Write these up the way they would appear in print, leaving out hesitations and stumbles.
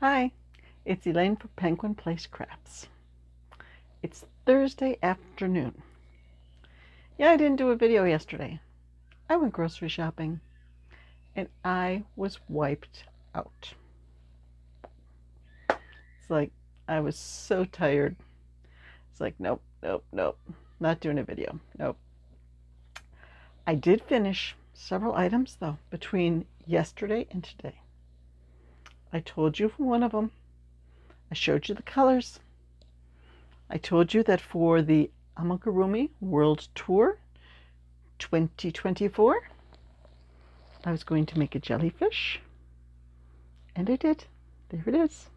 Hi, it's Elaine for Penguin Place Crafts. It's Thursday afternoon. Yeah, I didn't do a video yesterday. I went grocery shopping and I was wiped out. It's like I was so tired. It's like, nope, not doing a video. Nope. I did finish several items though between yesterday and today. I told you for one of them. I showed you the colors. I told you that for the Amigurumi World Tour 2024, I was going to make a jellyfish, and I did. There it is.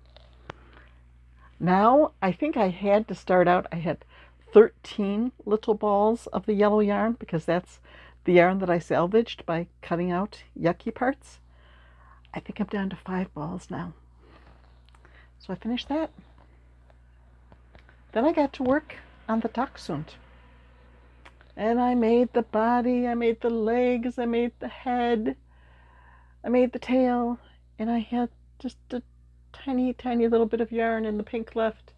Now, I think I had to start out, I had 13 little balls of the yellow yarn because that's the yarn that I salvaged by cutting out yucky parts. I think I'm down to 5 balls now. So I finished that. Then I got to work on the dachshund. And I made the body, I made the legs, I made the head, I made the tail, and I had just a tiny little bit of yarn in the pink left,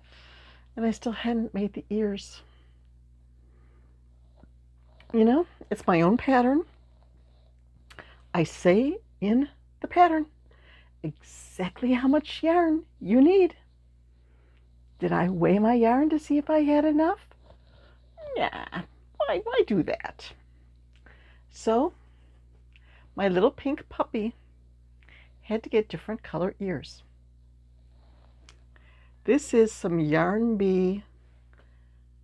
and I still hadn't made the ears. You know, it's my own pattern. I say in the pattern exactly how much yarn you need. Did I weigh my yarn to see if I had enough? Nah. Why do that? So, my little pink puppy had to get different color ears. This is some Yarn Bee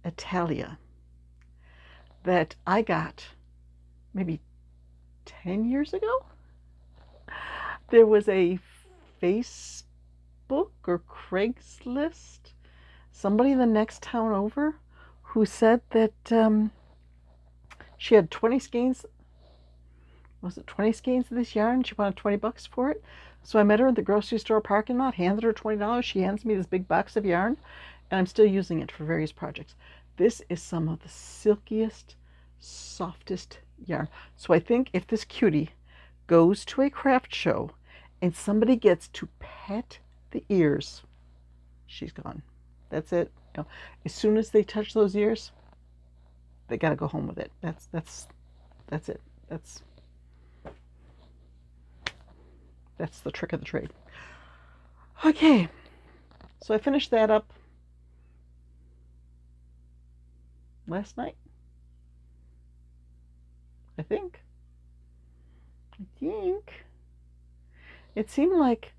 Italia that I got maybe 10 years ago. There was a Facebook or Craigslist, somebody in the next town over, who said that she had 20 skeins. Was it 20 skeins of this yarn? She wanted $20 for it. So I met her in the grocery store parking lot, handed her $20. She hands me this big box of yarn, and I'm still using it for various projects. This is some of the silkiest, softest yarn. So I think if this cutie goes to a craft show and somebody gets to pet the ears, she's gone. That's it. You know, as soon as they touch those ears, they gotta go home with it. That's it. That's the trick of the trade. Okay, so I finished that up last night. I think. It seemed like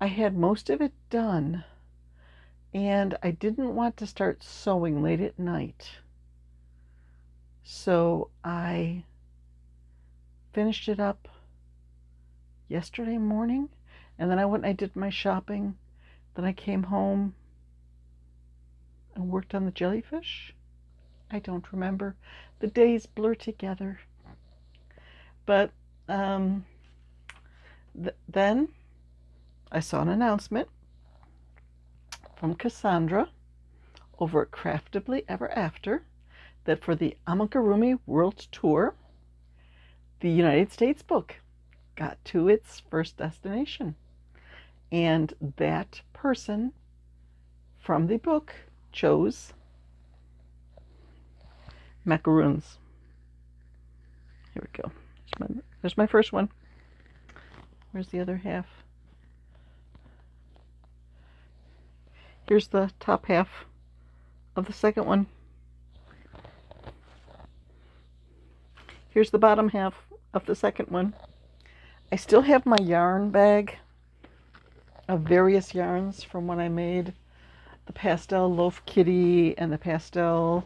I had most of it done, and I didn't want to start sewing late at night. So I finished it up yesterday morning, and then I went and I did my shopping. Then I came home and worked on the jellyfish. I don't remember. The days blur together. But then I saw an announcement from Cassandra over at Craftably Ever After that for the Amigurumi World Tour, the United States book got to its first destination. And that person from the book chose macaroons. Here we go. There's my first one. Where's the other half? Here's the top half of the second one. Here's the bottom half of the second one. I still have my yarn bag of various yarns from when I made the pastel loaf kitty and the pastel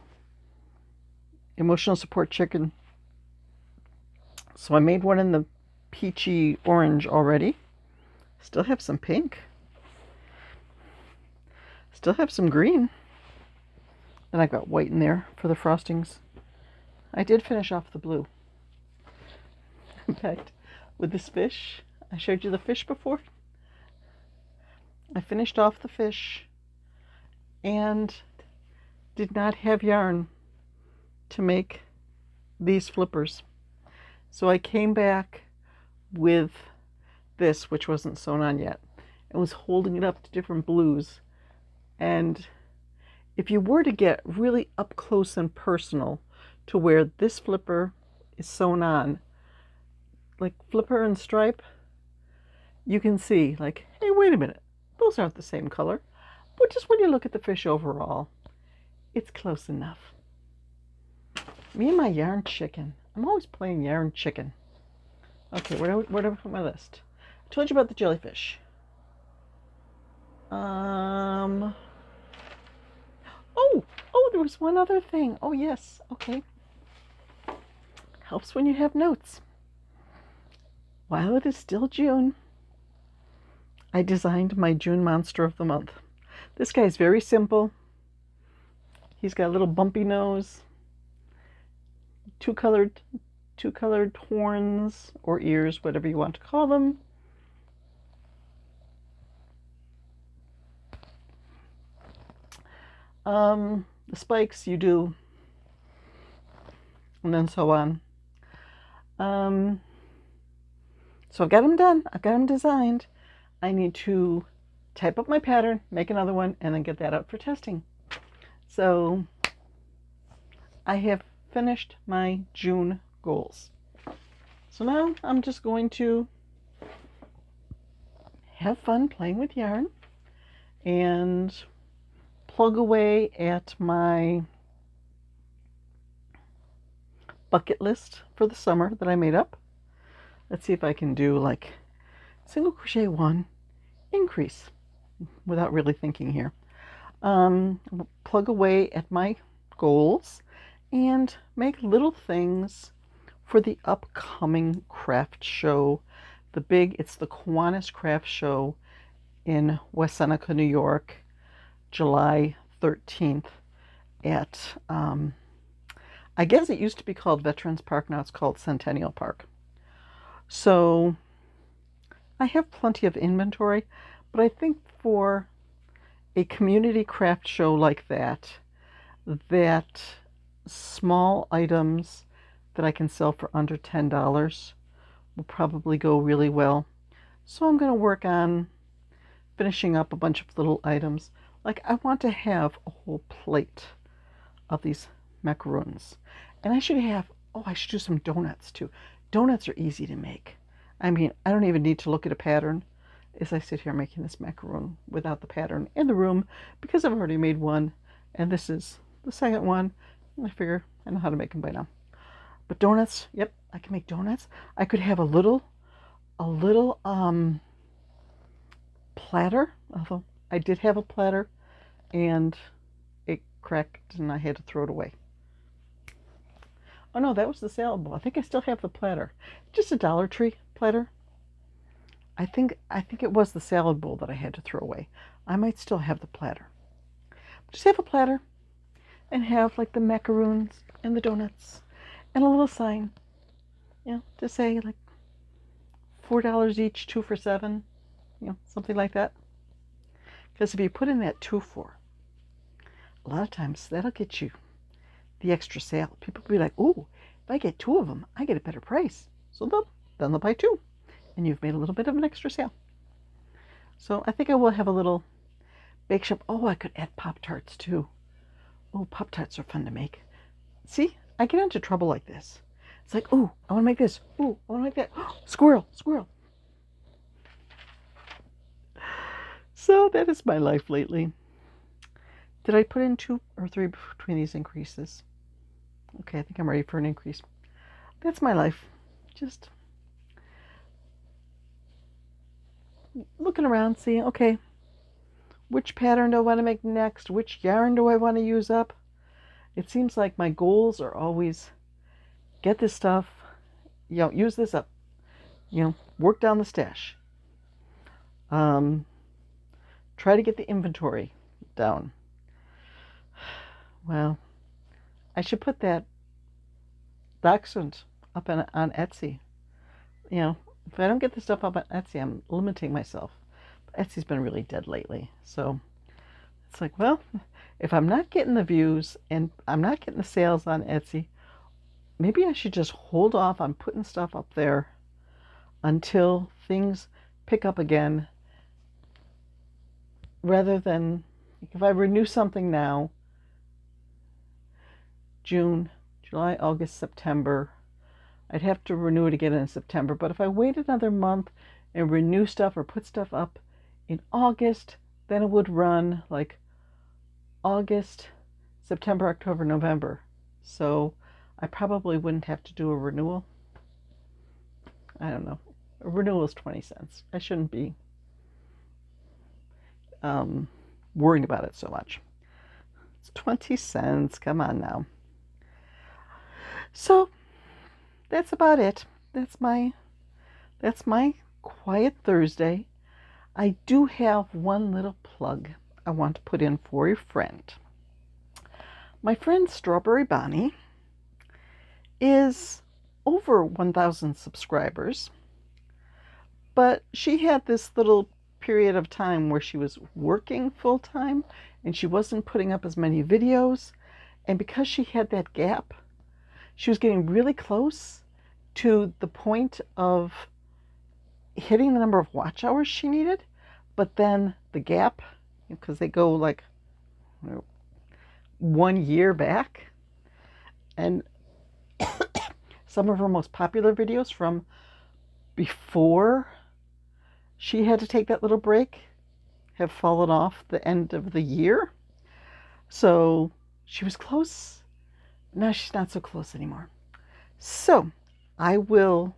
emotional support chicken. So I made one in the peachy orange already. Still have some pink. Still have some green. Then I got white in there for the frostings. I did finish off the blue. In fact, with this fish, I showed you the fish before. I finished off the fish and did not have yarn to make these flippers. So I came back with this, which wasn't sewn on yet. and was holding it up to different blues. And if you were to get really up close and personal to where this flipper is sewn on, like flipper and stripe, you can see like, hey, wait a minute, those aren't the same color. But just when you look at the fish overall, it's close enough. Me and my yarn chicken. I'm always playing yarn chicken. Okay, where do I put my list? I told you about the jellyfish. Oh, there was one other thing. Oh, yes. Okay. Helps when you have notes. While it is still June, I designed my June monster of the month. This guy is very simple. He's got a little bumpy nose, two colored horns or ears, whatever you want to call them. The spikes you do, and then so on. So I've got them done. I've got them designed. I need to type up my pattern, make another one, and then get that out for testing. So I have finished my June goals. So now I'm just going to have fun playing with yarn and plug away at my bucket list for the summer that I made up. Let's see if I can do like single crochet 1, increase, without really thinking here. Plug away at my goals and make little things for the upcoming craft show. It's the Kiwanis Craft Show in West Seneca, New York, July 13th at, I guess it used to be called Veterans Park, now it's called Centennial Park. So I have plenty of inventory, but I think for a community craft show like that small items that I can sell for under $10 will probably go really well. So I'm going to work on finishing up a bunch of little items. Like I want to have a whole plate of these macaroons. And I should do some donuts too. Donuts are easy to make. I mean, I don't even need to look at a pattern as I sit here making this macaroon without the pattern in the room because I've already made one and this is the second one. And I figure I know how to make them by now. But donuts, yep, I can make donuts. I could have a little platter, although I did have a platter and it cracked and I had to throw it away. Oh no, that was the salad bowl. I think I still have the platter. Just a Dollar Tree platter. I think it was the salad bowl that I had to throw away. I might still have the platter. Just have a platter and have like the macaroons and the donuts and a little sign, to say like $4 each, 2 for $7, something like that. Because if you put in that 2 for, a lot of times that'll get you the extra sale. People will be like, "Ooh, if I get 2 of them, I get a better price." So then they'll buy 2, and you've made a little bit of an extra sale. So I think I will have a little bake shop. Oh, I could add Pop-Tarts too. Oh, Pop-Tarts are fun to make. See, I get into trouble like this. It's like, "Ooh, I want to make this. Ooh, I want to make that. Squirrel, squirrel." So that is my life lately. Did I put in 2 or 3 between these increases? Okay, I think I'm ready for an increase. That's my life. Just looking around, seeing, okay, which pattern do I want to make next? Which yarn do I want to use up? It seems like my goals are always get this stuff, use this up, work down the stash. Try to get the inventory down. Well, I should put that dachshund up on Etsy. If I don't get the stuff up on Etsy, I'm limiting myself. But Etsy's been really dead lately. So it's like, well, if I'm not getting the views and I'm not getting the sales on Etsy, maybe I should just hold off on putting stuff up there until things pick up again rather than, if I renew something now, June, July, August, September, I'd have to renew it again in September. But if I wait another month and renew stuff or put stuff up in August, then it would run like August, September, October, November. So I probably wouldn't have to do a renewal. I don't know. A renewal is 20 cents. I shouldn't be worrying about it so much. It's 20 cents. Come on now. So that's about it. That's my quiet Thursday. I do have one little plug I want to put in for a friend. My friend Strawberry Bonnie is over 1,000 subscribers, but she had this little period of time where she was working full time and she wasn't putting up as many videos. And because she had that gap, she was getting really close to the point of hitting the number of watch hours she needed. But then the gap, because they go like 1 year back, and some of her most popular videos from before she had to take that little break have fallen off the end of the year. So she was close. Now she's not so close anymore. So I will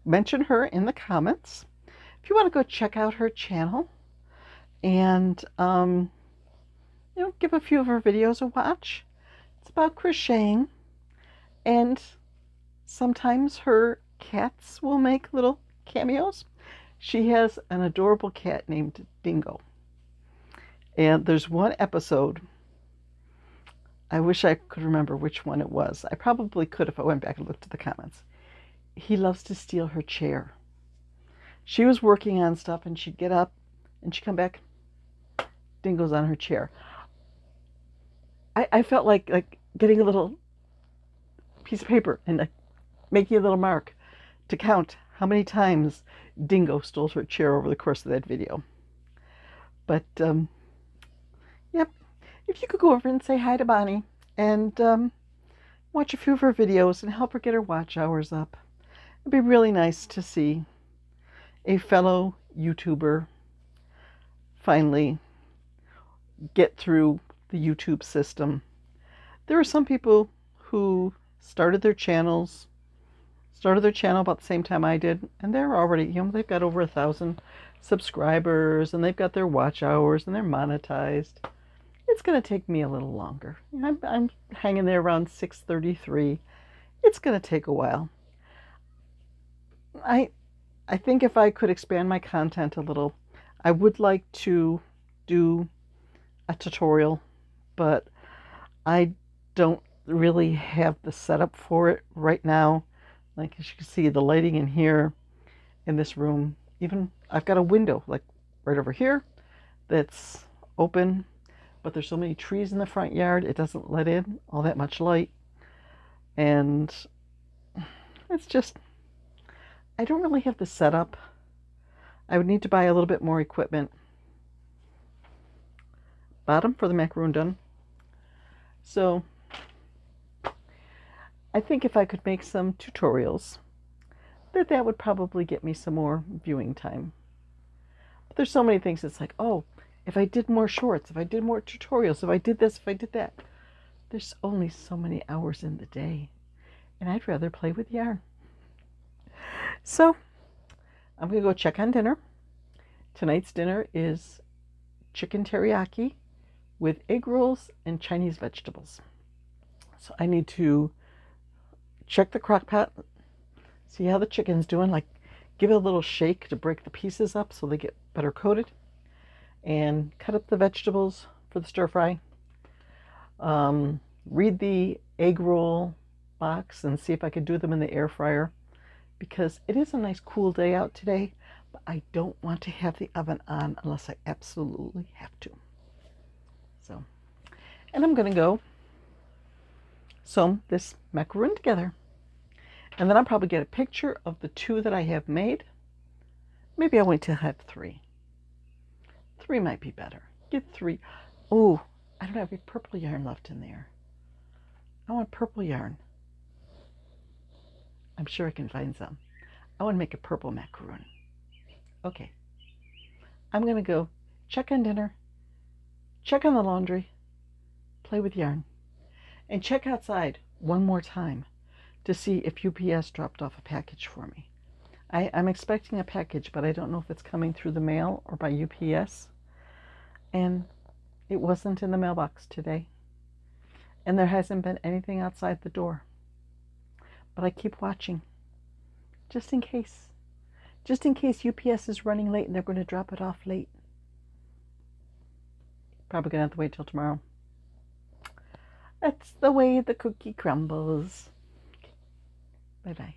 mention her in the comments if you want to go check out her channel and give a few of her videos a watch. It's about crocheting, and sometimes her cats will make little cameos. She has an adorable cat named Dingo, and there's one episode, I wish I could remember which one it was. I probably could if I went back and looked at the comments. He loves to steal her chair. She was working on stuff and she'd get up and she'd come back, Dingo's on her chair. I felt like getting a little piece of paper and making a little mark to count how many times Dingo stole her chair over the course of that video. But, yep, if you could go over and say hi to Bonnie and watch a few of her videos and help her get her watch hours up, it'd be really nice to see a fellow YouTuber finally get through the YouTube system. There are some people who started their channel about the same time I did, and they're already, they've got over 1,000 subscribers and they've got their watch hours and they're monetized. It's going to take me a little longer. I'm hanging there around 633. It's going to take a while. I think if I could expand my content a little, I would like to do a tutorial, but I don't really have the setup for it right now. Like, as you can see, the lighting in here in this room, even I've got a window like right over here that's open, but there's so many trees in the front yard, it doesn't let in all that much light. And it's just, I don't really have the setup. I would need to buy a little bit more equipment. Bottom for the macaroon done. So I think if I could make some tutorials, that would probably get me some more viewing time. But there's so many things. It's like, oh, if I did more shorts, if I did more tutorials, if I did this, if I did that. There's only so many hours in the day, and I'd rather play with yarn. So I'm going to go check on dinner. Tonight's dinner is chicken teriyaki with egg rolls and Chinese vegetables. So I need to check the crock pot, see how the chicken's doing, like give it a little shake to break the pieces up so they get better coated, and cut up the vegetables for the stir fry. Read the egg roll box and see if I could do them in the air fryer, because it is a nice cool day out today, but I don't want to have the oven on unless I absolutely have to. So, and I'm going to go sew this macaroon together. And then I'll probably get a picture of the 2 that I have made. Maybe I'll wait till I have 3. 3 might be better. Get 3. Oh, I don't have any purple yarn left in there. I want purple yarn. I'm sure I can find some. I want to make a purple macaroon. Okay. I'm going to go check on dinner, check on the laundry, play with yarn, and check outside one more time to see if UPS dropped off a package for me. I'm expecting a package, but I don't know if it's coming through the mail or by UPS. And it wasn't in the mailbox today. And there hasn't been anything outside the door. But I keep watching, just in case. Just in case UPS is running late and they're going to drop it off late. Probably going to have to wait till tomorrow. That's the way the cookie crumbles. Bye-bye.